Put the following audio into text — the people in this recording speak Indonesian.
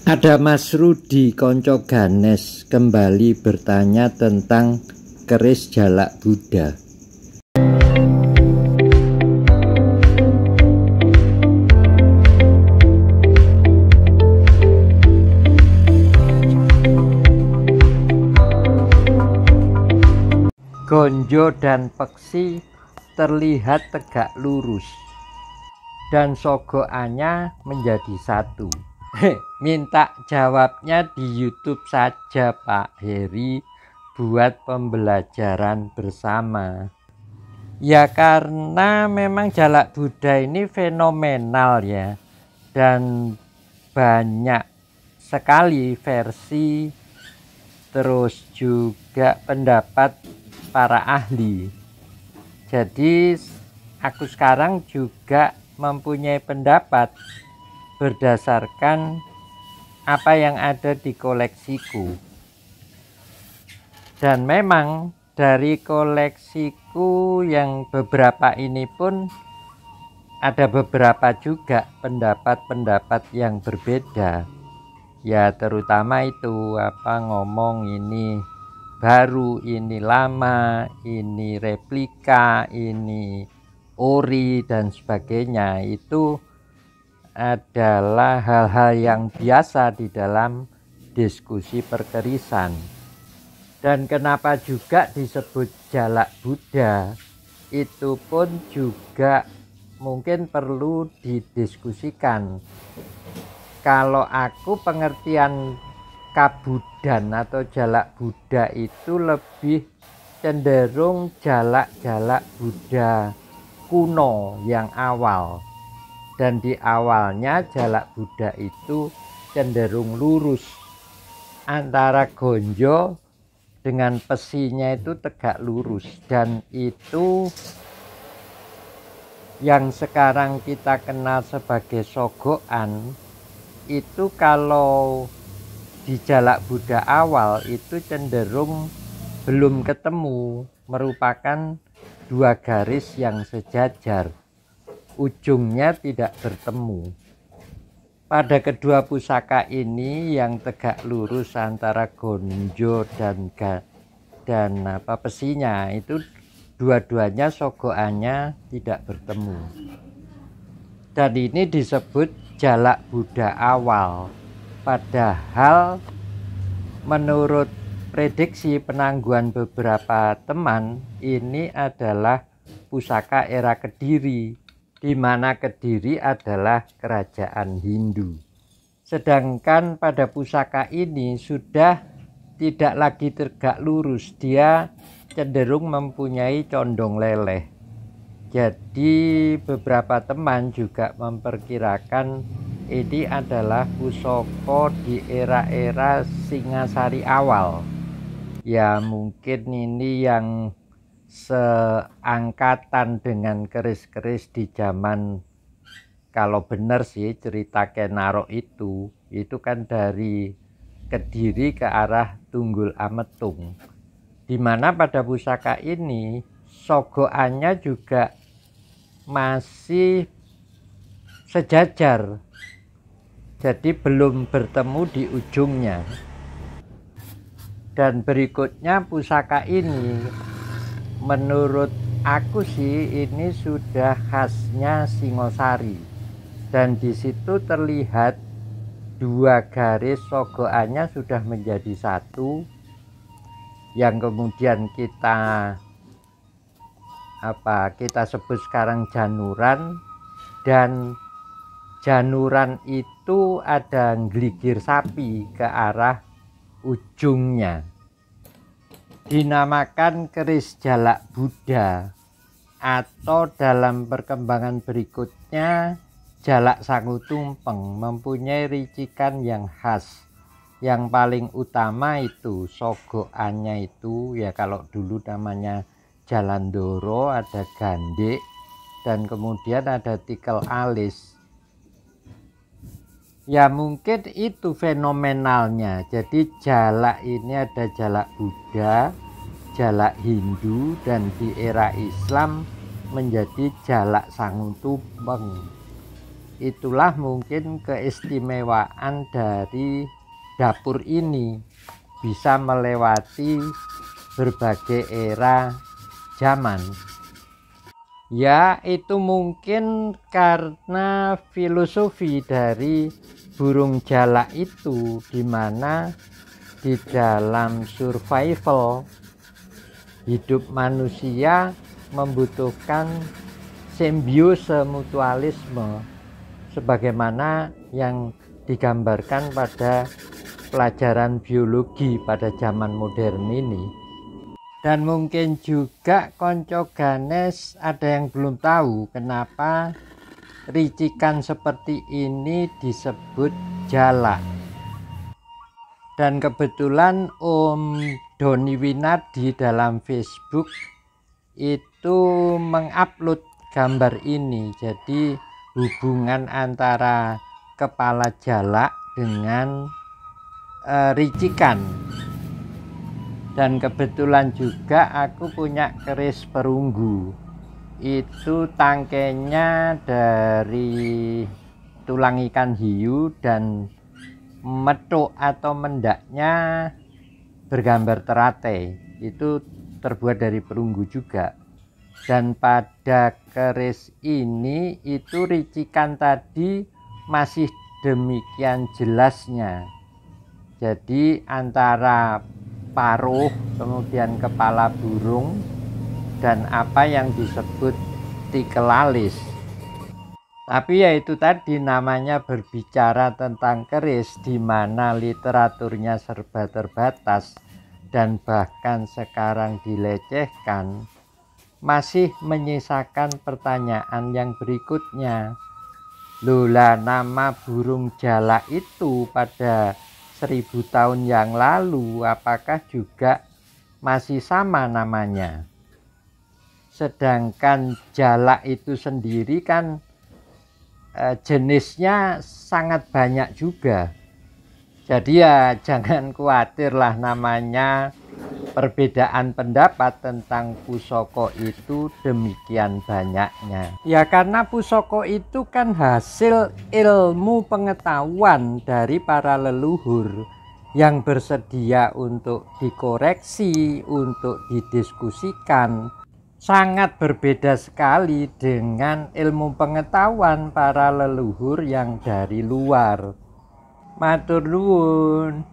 Ada Mas Rudi Konco Ganes kembali bertanya tentang keris jalak Buddha. Gonjo dan peksi terlihat tegak lurus dan sogokannya menjadi satu. Minta jawabnya di YouTube saja Pak Heri, buat pembelajaran bersama. Ya karena memang jalak Buddha ini fenomenal ya, dan banyak sekali versi, terus juga pendapat para ahli. Jadi aku sekarang juga mempunyai pendapat berdasarkan apa yang ada di koleksiku. Dan memang dari koleksiku yang beberapa ini pun ada beberapa juga pendapat-pendapat yang berbeda. Ya terutama itu ngomong ini baru, ini lama, ini replika, ini ori dan sebagainya. Itu adalah hal-hal yang biasa di dalam diskusi perkerisan. Dan kenapa juga disebut jalak Buddha, itu pun juga mungkin perlu didiskusikan. Kalau aku pengertian kabudan atau jalak Buddha itu lebih cenderung jalak-jalak Buddha kuno yang awal. Dan di awalnya jalak Buddha itu cenderung lurus, antara gonjo dengan pesinya itu tegak lurus. Dan itu yang sekarang kita kenal sebagai sogokan, itu kalau di jalak Buddha awal itu cenderung belum ketemu, merupakan dua garis yang sejajar, ujungnya tidak bertemu. Pada kedua pusaka ini yang tegak lurus antara gonjo dan pesinya, itu dua-duanya sogokannya tidak bertemu. Dan ini disebut jalak Buddha awal. Padahal menurut prediksi penangguhan beberapa teman, ini adalah pusaka era Kediri, di mana Kediri adalah kerajaan Hindu. Sedangkan pada pusaka ini sudah tidak lagi tegak lurus, dia cenderung mempunyai condong leleh. Jadi beberapa teman juga memperkirakan ini adalah pusaka di era-era Singasari awal. Ya mungkin ini yang seangkatan dengan keris-keris di zaman, kalau benar sih cerita Kenaro itu kan dari Kediri ke arah Tunggul Ametung, dimana pada pusaka ini sogokannya juga masih sejajar, jadi belum bertemu di ujungnya. Dan berikutnya pusaka ini menurut aku sih ini sudah khasnya Singosari, dan di situ terlihat dua garis sogokannya sudah menjadi satu, yang kemudian kita sebut sekarang januran. Dan januran itu ada gligir sapi ke arah ujungnya. Dinamakan keris jalak Buddha, atau dalam perkembangan berikutnya jalak Sangu Tumpeng, mempunyai ricikan yang khas. Yang paling utama itu sogokannya itu ya, kalau dulu namanya Jalandoro, ada gandek, dan kemudian ada tikel alis. Ya mungkin itu fenomenalnya. Jadi jalak ini ada jalak Buddha, jalak Hindu, dan di era Islam menjadi jalak Sangu Tumpeng. Itulah mungkin keistimewaan dari dapur ini, bisa melewati berbagai era zaman. Ya, itu mungkin karena filosofi dari burung jalak itu, dimana di dalam survival hidup manusia membutuhkan simbiose mutualisme, sebagaimana yang digambarkan pada pelajaran biologi pada zaman modern ini. Dan mungkin juga konco Ganes ada yang belum tahu kenapa ricikan seperti ini disebut jalak. Dan kebetulan Om Doni Winardi dalam Facebook itu mengupload gambar ini. Jadi hubungan antara kepala jalak dengan ricikan. Dan kebetulan juga aku punya keris perunggu. Itu tangkainya dari tulang ikan hiu dan metuk atau mendaknya bergambar teratai. Itu terbuat dari perunggu juga. Dan pada keris ini itu ricikan tadi masih demikian jelasnya. Jadi antara paruh, kemudian kepala burung, dan apa yang disebut tikelalis. Tapi ya itu tadi, namanya berbicara tentang keris di mana literaturnya serba terbatas dan bahkan sekarang dilecehkan, masih menyisakan pertanyaan yang berikutnya. Lola, nama burung jalak itu pada 1000 tahun yang lalu apakah juga masih sama namanya? Sedangkan jalak itu sendiri kan jenisnya sangat banyak juga. Jadi ya jangan khawatirlah, namanya perbedaan pendapat tentang pusaka itu demikian banyaknya. Ya karena pusaka itu kan hasil ilmu pengetahuan dari para leluhur yang bersedia untuk dikoreksi, untuk didiskusikan. Sangat berbeda sekali dengan ilmu pengetahuan para leluhur yang dari luar. Matur nuwun.